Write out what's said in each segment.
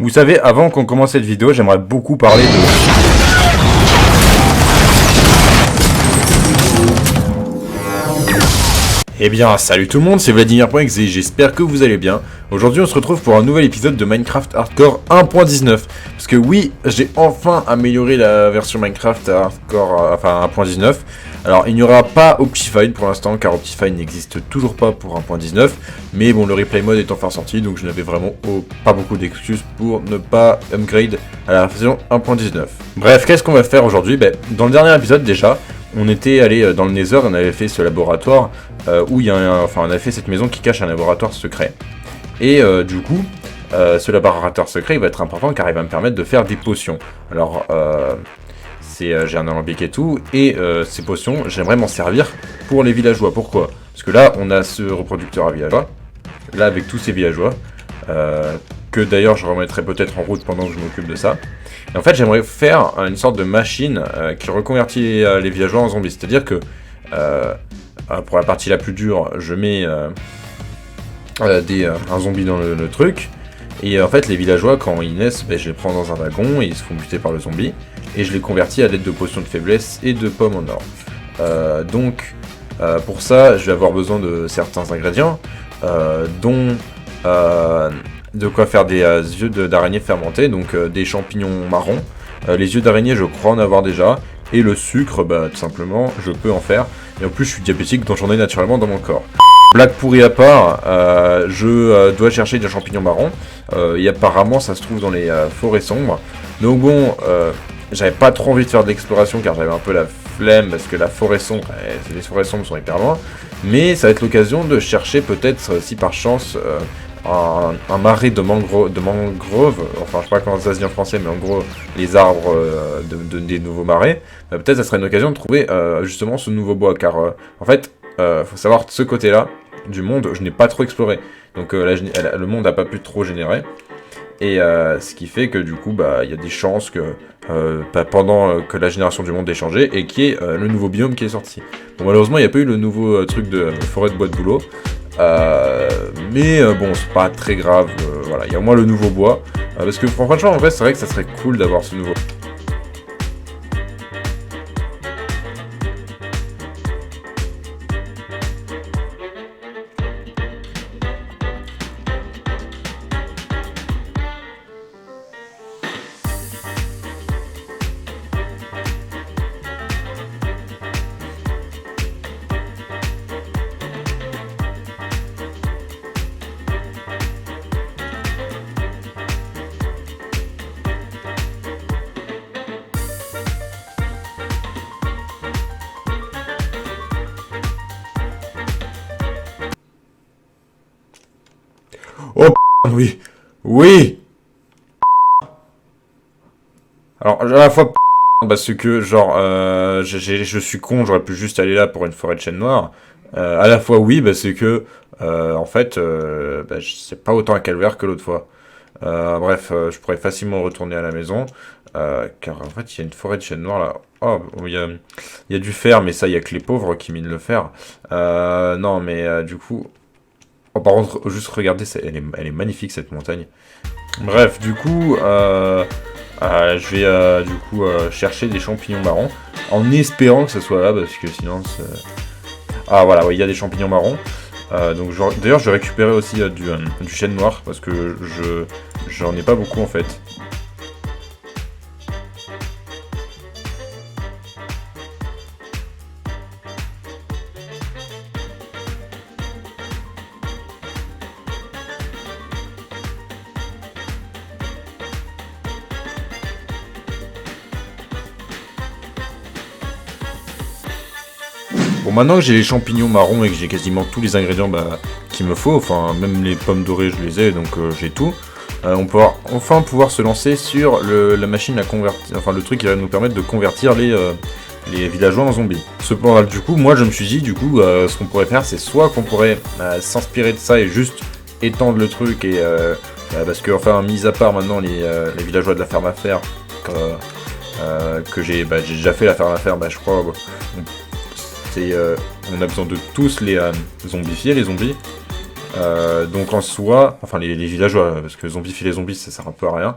Vous savez, avant qu'on commence cette vidéo, j'aimerais beaucoup parler de... Eh bien, salut tout le monde, c'est Vladimir.exe et j'espère que vous allez bien. Aujourd'hui, on se retrouve pour un nouvel épisode de Minecraft Hardcore 1.19. Parce que oui, j'ai enfin amélioré la version Minecraft Hardcore, 1.19. Alors, il n'y aura pas Optifine pour l'instant, car Optifine n'existe toujours pas pour 1.19. Mais bon, le replay mode est enfin sorti, donc je n'avais vraiment pas beaucoup d'excuses pour ne pas upgrade à la version 1.19. Bref, qu'est-ce qu'on va faire aujourd'hui? Dans le dernier épisode déjà, on était allé dans le Nether, on avait fait ce laboratoire où il y a on avait fait cette maison qui cache un laboratoire secret. Et du coup, ce laboratoire secret il va être important car il va me permettre de faire des potions. Alors, j'ai un alambic et tout, et ces potions, j'aimerais m'en servir pour les villageois. Pourquoi? Parce que là, on a ce reproducteur à villageois, là avec tous ces villageois, que d'ailleurs je remettrai peut-être en route pendant que je m'occupe de ça. Et en fait, j'aimerais faire une sorte de machine qui reconvertit les villageois en zombies. C'est-à-dire que, pour la partie la plus dure, je mets un zombie dans le truc. Et en fait, les villageois, quand ils naissent, je les prends dans un wagon et ils se font buter par le zombie. Et je les convertis à l'aide de potions de faiblesse et de pommes en or. Pour ça, je vais avoir besoin de certains ingrédients, dont... de quoi faire des yeux d'araignée fermentés, donc des champignons marrons. Les yeux d'araignée, je crois en avoir déjà. Et le sucre, tout simplement, je peux en faire. Et en plus, je suis diabétique, donc j'en ai naturellement dans mon corps. Blague pourrie à part, je dois chercher des champignons marrons. Et apparemment, ça se trouve dans les forêts sombres. Donc bon, j'avais pas trop envie de faire de l'exploration, car j'avais un peu la flemme, parce que la forêt sombre, les forêts sombres sont hyper loin. Mais ça va être l'occasion de chercher peut-être, si par chance... un marais de mangrove, enfin je sais pas comment ça se dit en français, mais en gros les arbres des nouveaux marais, peut-être ça serait une occasion de trouver justement ce nouveau bois, car en fait, faut savoir de ce côté-là du monde, je n'ai pas trop exploré, donc le monde n'a pas pu trop générer, et ce qui fait que du coup, il y a des chances que pendant que la génération du monde ait changé, et qu'il y ait le nouveau biome qui est sorti. Bon, malheureusement, il n'y a pas eu le nouveau truc de forêt de bois de bouleau. Mais bon, c'est pas très grave, voilà, il y a au moins le nouveau bois, parce que franchement, en vrai, c'est vrai que ça serait cool d'avoir ce nouveau. Oh oui, oui. Alors à la fois parce que genre je suis con, j'aurais pu juste aller là pour une forêt de chêne noire. À la fois oui, parce que en fait c'est pas autant un calvaire que l'autre fois. Bref, je pourrais facilement retourner à la maison, car en fait il y a une forêt de chêne noire là. Oh, il y a du fer, mais ça il y a que les pauvres qui minent le fer. Non mais du coup... Oh, par contre, juste regardez, elle est magnifique cette montagne. Bref, du coup, je vais du coup chercher des champignons marrons, en espérant que ça soit là, parce que sinon... Ah voilà, ouais, il y a des champignons marrons. Donc d'ailleurs, je vais récupérer aussi du chêne noir, parce que j'en ai pas beaucoup en fait. Bon, maintenant que j'ai les champignons marrons et que j'ai quasiment tous les ingrédients qu'il me faut, enfin même les pommes dorées je les ai, donc j'ai tout, on peut enfin pouvoir se lancer sur la machine à convertir, enfin le truc qui va nous permettre de convertir les villageois en zombies. Cependant, du coup, moi je me suis dit, du coup, ce qu'on pourrait faire, c'est soit qu'on pourrait s'inspirer de ça et juste étendre le truc, et parce que, enfin, mis à part maintenant les villageois de la ferme à fer, que j'ai déjà fait la ferme à fer, je crois, on a besoin de tous les zombifier, les zombies. Donc en soi, enfin les villageois, parce que zombifier les zombies ça sert un peu à rien.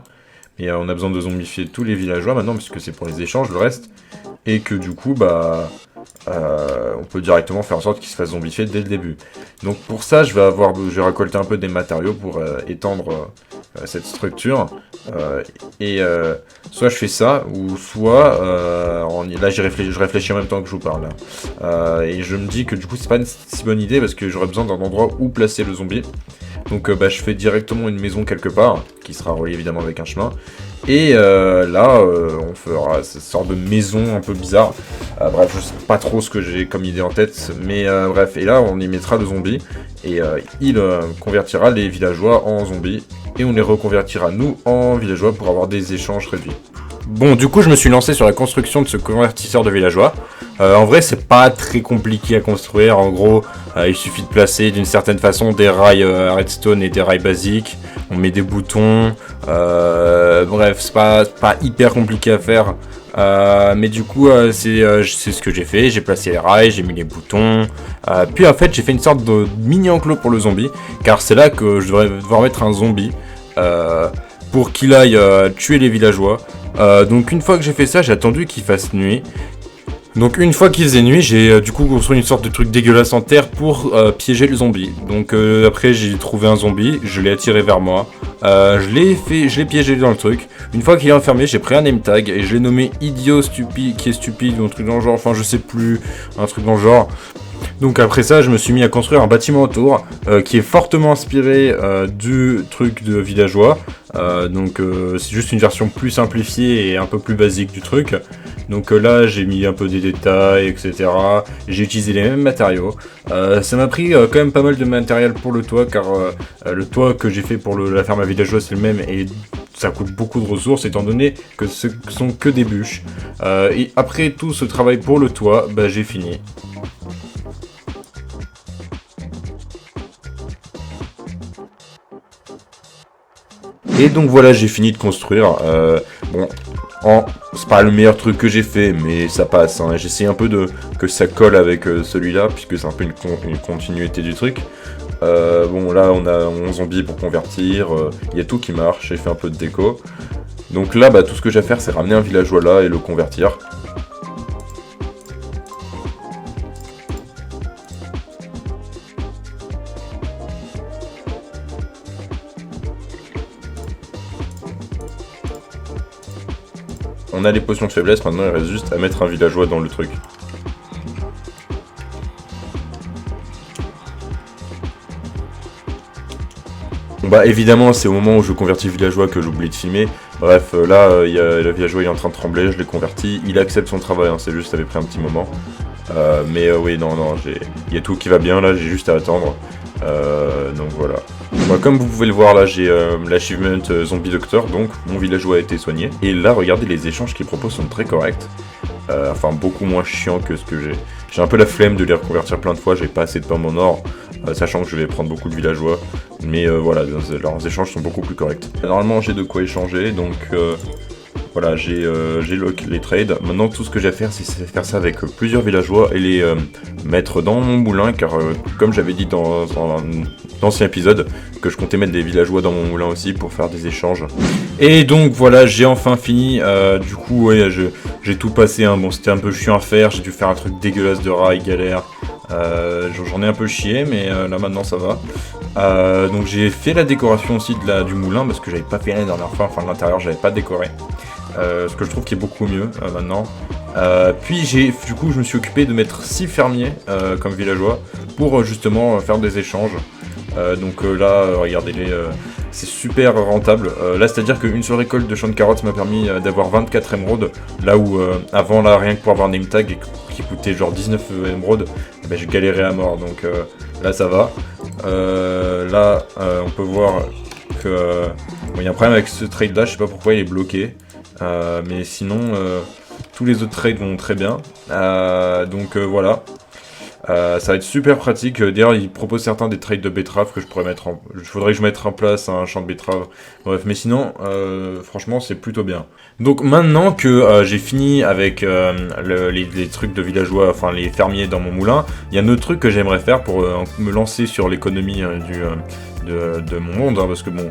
Mais on a besoin de zombifier tous les villageois maintenant, puisque c'est pour les échanges, le reste. Et que du coup, on peut directement faire en sorte qu'ils se fassent zombifier dès le début. Donc pour ça, je vais récolter un peu des matériaux pour étendre cette structure. Soit je fais ça, ou soit là je réfléchis en même temps que je vous parle. Et je me dis que du coup c'est pas une si bonne idée parce que j'aurais besoin d'un endroit où placer le zombie. Donc je fais directement une maison quelque part, qui sera reliée évidemment avec un chemin. Et on fera cette sorte de maison un peu bizarre. Bref, je sais pas trop ce que j'ai comme idée en tête, mais bref. Et là, on y mettra le zombie, et il convertira les villageois en zombies, et on les reconvertira nous en villageois pour avoir des échanges réduits. Bon, du coup, je me suis lancé sur la construction de ce convertisseur de villageois. En vrai, c'est pas très compliqué à construire. En gros, il suffit de placer d'une certaine façon des rails redstone et des rails basiques. On met des boutons. Bref, c'est pas hyper compliqué à faire. Mais du coup, c'est ce que j'ai fait. J'ai placé les rails, j'ai mis les boutons. Puis en fait, j'ai fait une sorte de mini enclos pour le zombie. Car c'est là que je devrais devoir mettre un zombie. Pour qu'il aille tuer les villageois. Donc une fois que j'ai fait ça, j'ai attendu qu'il fasse nuit. Donc une fois qu'il faisait nuit, j'ai du coup construit une sorte de truc dégueulasse en terre pour piéger le zombie. Donc après j'ai trouvé un zombie, je l'ai attiré vers moi, je l'ai piégé dans le truc. Une fois qu'il est enfermé, j'ai pris un name tag et je l'ai nommé idiot stupide, qui est stupide ou un truc dans le genre, enfin je sais plus, un truc dans le genre. Donc après ça, je me suis mis à construire un bâtiment autour qui est fortement inspiré du truc de villageois. C'est juste une version plus simplifiée et un peu plus basique du truc. Donc là, j'ai mis un peu des détails, etc. J'ai utilisé les mêmes matériaux. Ça m'a pris quand même pas mal de matériel pour le toit, car le toit que j'ai fait pour la ferme à villageois, c'est le même et ça coûte beaucoup de ressources, étant donné que ce sont que des bûches. Et après tout ce travail pour le toit, j'ai fini. Et donc voilà, j'ai fini de construire. C'est pas le meilleur truc que j'ai fait, mais ça passe. Hein. J'essaie un peu que ça colle avec celui-là, puisque c'est un peu une continuité du truc. Là, on a 11 zombies pour convertir. Il y a tout qui marche. J'ai fait un peu de déco. Donc là, tout ce que j'ai à faire, c'est ramener un villageois là et le convertir. On a les potions de faiblesse, maintenant il reste juste à mettre un villageois dans le truc. Bon, évidemment c'est au moment où je convertis le villageois que j'oublie de filmer. Bref, là le villageois il est en train de trembler, je l'ai converti, il accepte son travail, hein, c'est juste ça avait pris un petit moment. Oui, non, il y a tout qui va bien là, j'ai juste à attendre. Donc voilà. Comme vous pouvez le voir là, j'ai l'achievement Zombie Doctor, donc mon villageois a été soigné. Et là, regardez, les échanges qu'ils proposent sont très corrects. Beaucoup moins chiants que ce que j'ai. J'ai un peu la flemme de les reconvertir plein de fois, j'ai pas assez de pommes en or, sachant que je vais prendre beaucoup de villageois. Mais voilà, leurs échanges sont beaucoup plus corrects. Normalement, j'ai de quoi échanger, donc voilà, j'ai les trades. Maintenant, tout ce que j'ai à faire, c'est faire ça avec plusieurs villageois et les mettre dans mon moulin, car comme j'avais dit dans l'ancien épisode, que je comptais mettre des villageois dans mon moulin aussi pour faire des échanges. Et donc voilà, j'ai enfin fini. Du coup, ouais, j'ai tout passé. Hein. Bon, c'était un peu chiant à faire. J'ai dû faire un truc dégueulasse de rail, galère. J'en ai un peu chié, mais là maintenant ça va. Donc j'ai fait la décoration aussi du moulin parce que j'avais pas fait la dernière fois. Enfin, l'intérieur, j'avais pas décoré. Ce que je trouve qui est beaucoup mieux maintenant. Puis du coup je me suis occupé de mettre 6 fermiers comme villageois pour justement faire des échanges. Regardez-les, c'est super rentable. Là c'est à dire qu'une seule récolte de champ de carottes m'a permis d'avoir 24 émeraudes, là où avant là rien que pour avoir un name tag qui coûtait genre 19 émeraudes, j'ai galéré à mort, donc là ça va. On peut voir que il y a un problème avec ce trade là, je sais pas pourquoi il est bloqué. Mais sinon tous les autres trades vont très bien. Voilà. Ça va être super pratique. D'ailleurs, il propose certains des traits de betterave que je pourrais mettre en... Il faudrait que je mette en place un champ de betterave. Bref, mais sinon, franchement, c'est plutôt bien. Donc maintenant que j'ai fini avec les trucs de villageois, enfin les fermiers dans mon moulin, il y a un autre truc que j'aimerais faire pour me lancer sur l'économie de mon monde, hein, parce que bon...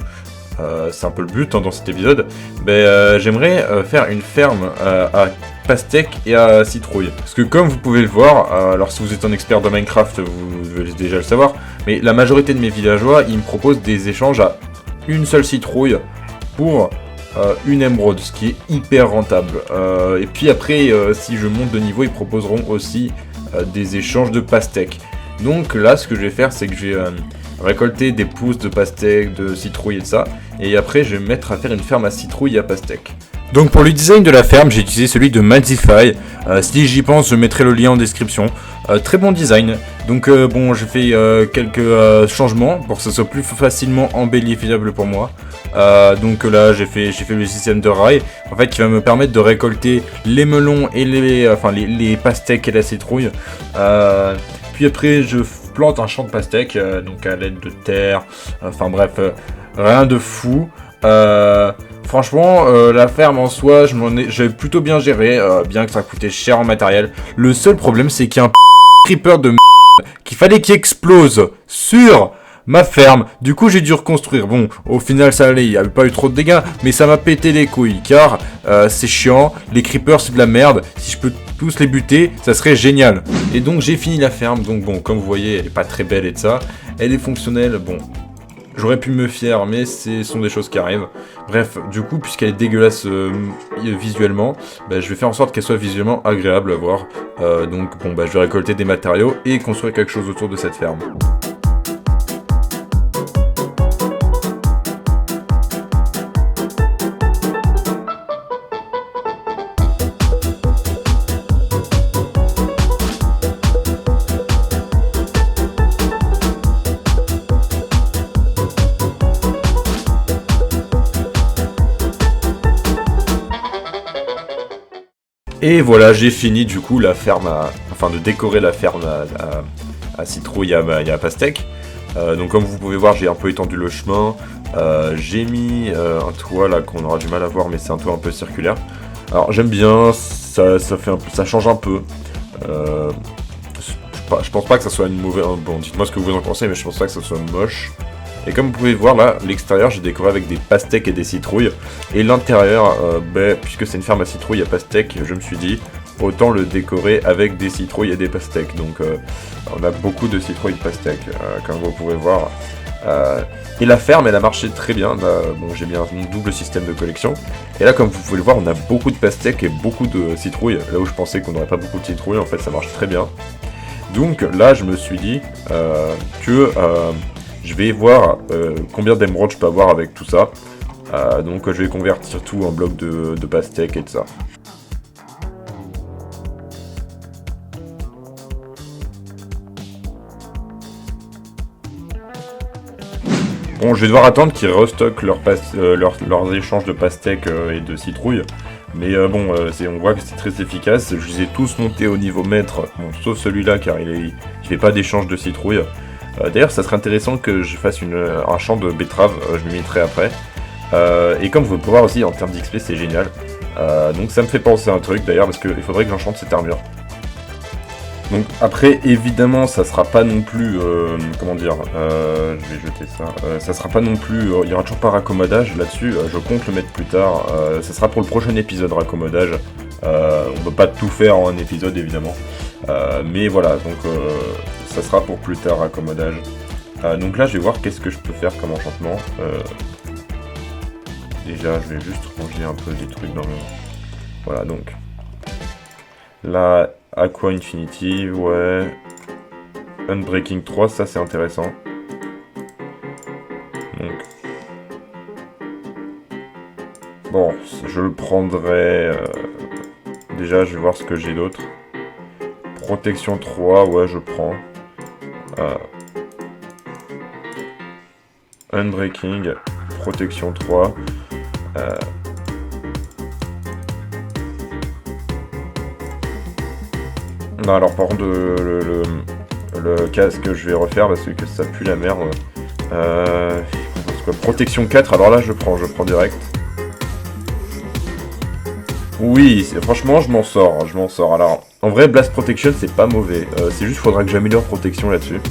c'est un peu le but dans cet épisode. J'aimerais faire une ferme à pastèque et à citrouille. Parce que comme vous pouvez le voir, alors si vous êtes un expert de Minecraft, vous devez déjà le savoir, mais la majorité de mes villageois, ils me proposent des échanges à une seule citrouille pour une émeraude, ce qui est hyper rentable. Et puis après, si je monte de niveau, ils proposeront aussi des échanges de pastèques. Donc là, ce que je vais faire, c'est que je vais récolter des pousses de pastèques, de citrouilles et de ça, et après je vais me mettre à faire une ferme à citrouilles et à pastèques. Donc pour le design de la ferme, j'ai utilisé celui de Mazify. Si j'y pense, je mettrai le lien en description. Très bon design. Donc bon, j'ai fait quelques changements pour que ce soit plus facilement embellifiable pour moi. Donc là, j'ai fait le système de rail, en fait, qui va me permettre de récolter les melons et les pastèques et la citrouille. Puis après, je plante un champ de pastèques, donc à l'aide de terre. Enfin bref, rien de fou. Franchement, la ferme en soi, j'ai plutôt bien géré, bien que ça coûtait cher en matériel. Le seul problème, c'est qu'il y a un creeper de qu'il fallait qu'il explose sur ma ferme. Du coup, j'ai dû reconstruire. Bon, au final, ça allait, il n'y avait pas eu trop de dégâts, mais ça m'a pété les couilles, car c'est chiant, les creepers, c'est de la merde. Si je peux tous les buter, ça serait génial. Et donc, j'ai fini la ferme. Donc bon, comme vous voyez, elle est pas très belle et de ça. Elle est fonctionnelle, bon... J'aurais pu me fier, mais ce sont des choses qui arrivent. Bref, du coup, puisqu'elle est dégueulasse visuellement, je vais faire en sorte qu'elle soit visuellement agréable à voir. Donc, bon, je vais récolter des matériaux et construire quelque chose autour de cette ferme. Et voilà, j'ai fini du coup la ferme de décorer la ferme à citrouille et à pastèque. Donc comme vous pouvez voir, j'ai un peu étendu le chemin. J'ai mis un toit là qu'on aura du mal à voir, mais c'est un toit un peu circulaire. Alors j'aime bien, ça change un peu. Je pense pas que ça soit une mauvaise... Bon, dites-moi ce que vous en pensez, mais je pense pas que ça soit moche. Et comme vous pouvez voir là, l'extérieur, j'ai décoré avec des pastèques et des citrouilles. Et l'intérieur, puisque c'est une ferme à citrouilles et à pastèques, je me suis dit, autant le décorer avec des citrouilles et des pastèques. Donc on a beaucoup de citrouilles et de pastèques, comme vous pouvez voir. Et la ferme, elle a marché très bien. Bon, j'ai mis un double système de collection. Et là, comme vous pouvez le voir, on a beaucoup de pastèques et beaucoup de citrouilles. Là où je pensais qu'on n'aurait pas beaucoup de citrouilles, en fait, ça marche très bien. Donc là, je me suis dit que... je vais voir combien d'émeraudes je peux avoir avec tout ça. Donc je vais convertir tout en bloc de pastèques et de ça. Bon, je vais devoir attendre qu'ils restockent leurs échanges de pastèques et de citrouilles. Mais on voit que c'est très efficace. Je les ai tous montés au niveau maître, bon, sauf celui-là car il fait pas d'échange de citrouilles. D'ailleurs, ça serait intéressant que je fasse un champ de betterave, je m'y mettrai après. Et comme vous pouvez voir aussi, en termes d'XP, c'est génial. Donc ça me fait penser à un truc d'ailleurs, parce qu'il faudrait que j'enchante cette armure. Donc après, évidemment, ça sera pas non plus... je vais jeter ça. Ça sera pas non plus... il y aura toujours pas raccommodage là-dessus, je compte le mettre plus tard. Ça sera pour le prochain épisode raccommodage. On peut pas tout faire en un épisode, évidemment. Mais voilà, donc... ça sera pour plus tard, raccommodage. Donc là, je vais voir qu'est-ce que je peux faire comme enchantement. Déjà, je vais juste ranger un peu des trucs dans mon... Voilà, donc. Là, Aqua Infinity, ouais. Unbreaking 3, ça c'est intéressant. Donc. Bon, je le prendrai... Déjà, je vais voir ce que j'ai d'autre. Protection 3, ouais, je prends. Unbreaking, protection 3. Non, alors par contre, le casque je vais refaire parce que ça pue la merde. Protection 4, alors là je prends direct. Oui, franchement je m'en sors. Alors, en vrai Blast Protection c'est pas mauvais, c'est juste faudra que j'améliore protection là-dessus.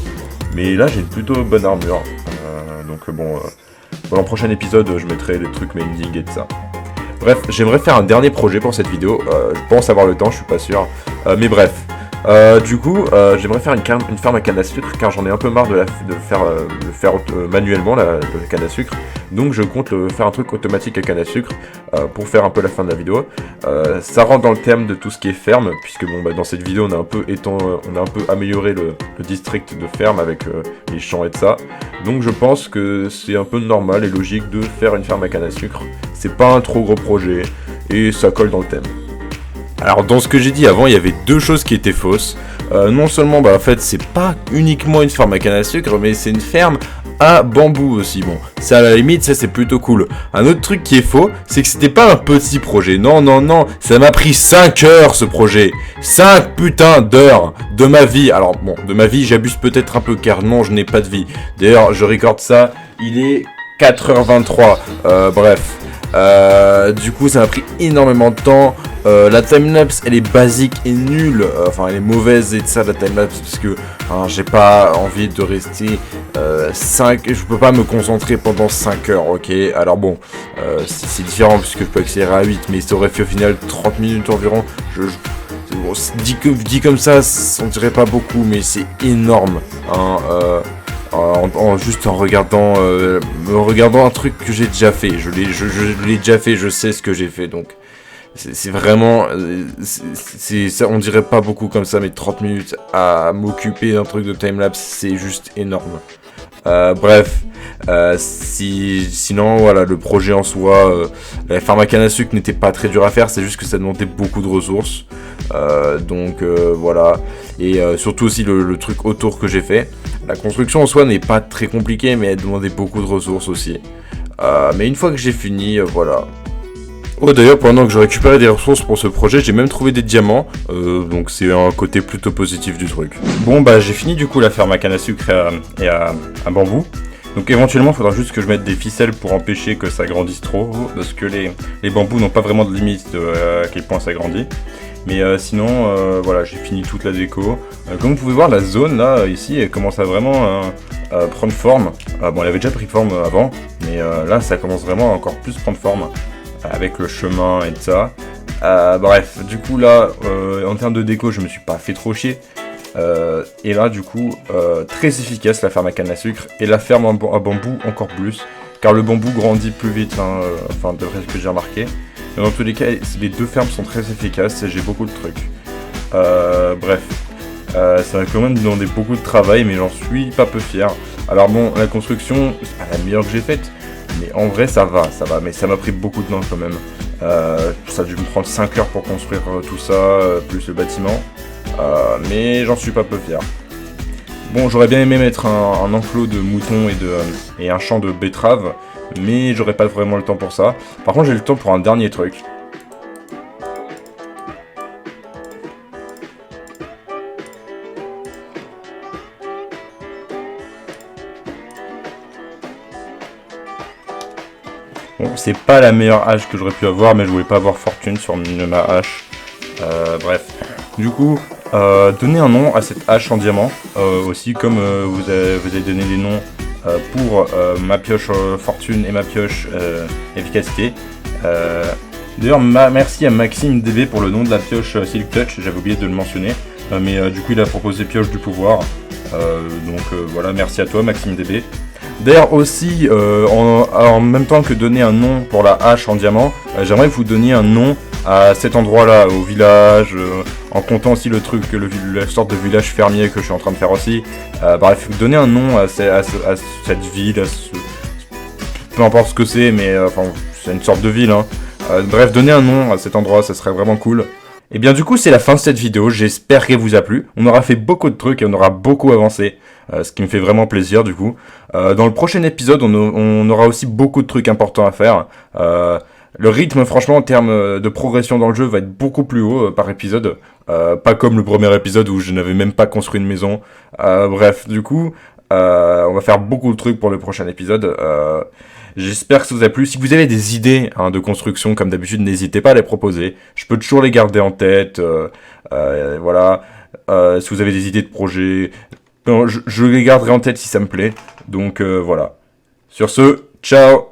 Mais là j'ai une plutôt bonne armure, donc bon, dans le prochain épisode je mettrai des trucs mending et tout ça. Bref, j'aimerais faire un dernier projet pour cette vidéo, je pense avoir le temps, je suis pas sûr, mais bref. Du coup, j'aimerais faire une ferme à canne à sucre car j'en ai un peu marre de faire manuellement la canne à sucre. Donc je compte faire un truc automatique à canne à sucre pour faire un peu la fin de la vidéo. Ça rentre dans le thème de tout ce qui est ferme puisque bon dans cette vidéo on a un peu amélioré le district de ferme avec les champs et de ça. Donc je pense que c'est un peu normal et logique de faire une ferme à canne à sucre. C'est pas un trop gros projet et ça colle dans le thème. Alors dans ce que j'ai dit avant, il y avait deux choses qui étaient fausses. Non seulement, en fait, c'est pas uniquement une ferme à canne à sucre, mais c'est une ferme à bambou aussi. Bon, ça à la limite, ça c'est plutôt cool. Un autre truc qui est faux, c'est que c'était pas un petit projet. Non, ça m'a pris 5 heures ce projet. 5 putains d'heures de ma vie. Alors bon, de ma vie, j'abuse peut-être un peu car non, je n'ai pas de vie. D'ailleurs, je recorde ça, il est 4h23. Bref. Du coup ça m'a pris énormément de temps. La timelapse elle est basique et nulle, elle est mauvaise et de ça la timelapse parce que j'ai pas envie de rester 5, je peux pas me concentrer pendant 5 heures, ok. Alors bon, c'est différent puisque je peux accélérer à 8 mais ça aurait fait au final 30 minutes environ. Dit comme ça, on dirait pas beaucoup mais c'est énorme juste en regardant un truc que j'ai déjà fait. Je l'ai déjà fait, je sais ce que j'ai fait, donc c'est vraiment ça, on dirait pas beaucoup comme ça, mais 30 minutes à m'occuper d'un truc de timelapse, c'est juste énorme. Bref, sinon voilà, le projet en soi, la ferme à canne à sucre n'était pas très dur à faire, c'est juste que ça demandait beaucoup de ressources. Donc voilà, et surtout aussi le truc autour que j'ai fait. La construction en soi n'est pas très compliquée, mais elle demandait beaucoup de ressources aussi. Mais une fois que j'ai fini, voilà. Oh d'ailleurs, pendant que je récupérais des ressources pour ce projet, j'ai même trouvé des diamants, donc c'est un côté plutôt positif du truc. Bon j'ai fini du coup la ferme à canne à sucre et à bambou. Donc éventuellement il faudra juste que je mette des ficelles pour empêcher que ça grandisse trop, parce que les bambous n'ont pas vraiment de limite à quel point ça grandit. Mais sinon, voilà, j'ai fini toute la déco. Comme vous pouvez voir, la zone là, ici, elle commence à vraiment prendre forme. Bon, elle avait déjà pris forme avant, mais là, ça commence vraiment à encore plus prendre forme. Avec le chemin et tout ça. Bref, du coup là, en termes de déco, je me suis pas fait trop chier. Et là, du coup, très efficace la ferme à canne à sucre. Et la ferme à bambou encore plus. Car le bambou grandit plus vite, d'après ce que j'ai remarqué. Mais dans tous les cas, les deux fermes sont très efficaces et j'ai beaucoup de trucs. Bref, ça va quand même demander beaucoup de travail, mais j'en suis pas peu fier. Alors bon, la construction, c'est pas la meilleure que j'ai faite. Mais en vrai ça va, mais ça m'a pris beaucoup de temps quand même. Ça a dû me prendre 5 heures pour construire tout ça, plus le bâtiment. Mais j'en suis pas peu fier. Bon, j'aurais bien aimé mettre un enclos de moutons et un champ de betteraves, mais j'aurais pas vraiment le temps pour ça. Par contre j'ai le temps pour un dernier truc. Bon, c'est pas la meilleure hache que j'aurais pu avoir, mais je voulais pas avoir fortune sur ma hache. Bref. Du coup, donner un nom à cette hache en diamant. Aussi, comme vous avez donné des noms pour ma pioche fortune et ma pioche efficacité. D'ailleurs, merci à Maxime DB pour le nom de la pioche Silk Touch. J'avais oublié de le mentionner. Mais du coup, il a proposé pioche du pouvoir. Donc voilà, merci à toi Maxime DB. D'ailleurs aussi, en même temps que donner un nom pour la hache en diamant, j'aimerais que vous donniez un nom à cet endroit-là, au village, en comptant aussi le truc, la sorte de village fermier que je suis en train de faire aussi. Bref, donner un nom à cette ville, peu importe ce que c'est, mais c'est une sorte de ville. Bref, donner un nom à cet endroit, ça serait vraiment cool. Et bien du coup c'est la fin de cette vidéo, j'espère qu'elle vous a plu. On aura fait beaucoup de trucs et on aura beaucoup avancé, ce qui me fait vraiment plaisir du coup. Dans le prochain épisode on aura aussi beaucoup de trucs importants à faire. Le rythme franchement en termes de progression dans le jeu va être beaucoup plus haut par épisode. Pas comme le premier épisode où je n'avais même pas construit une maison. Bref, du coup, on va faire beaucoup de trucs pour le prochain épisode. J'espère que ça vous a plu. Si vous avez des idées de construction, comme d'habitude, n'hésitez pas à les proposer. Je peux toujours les garder en tête. Voilà. Si vous avez des idées de projets, je les garderai en tête si ça me plaît. Donc voilà. Sur ce, ciao!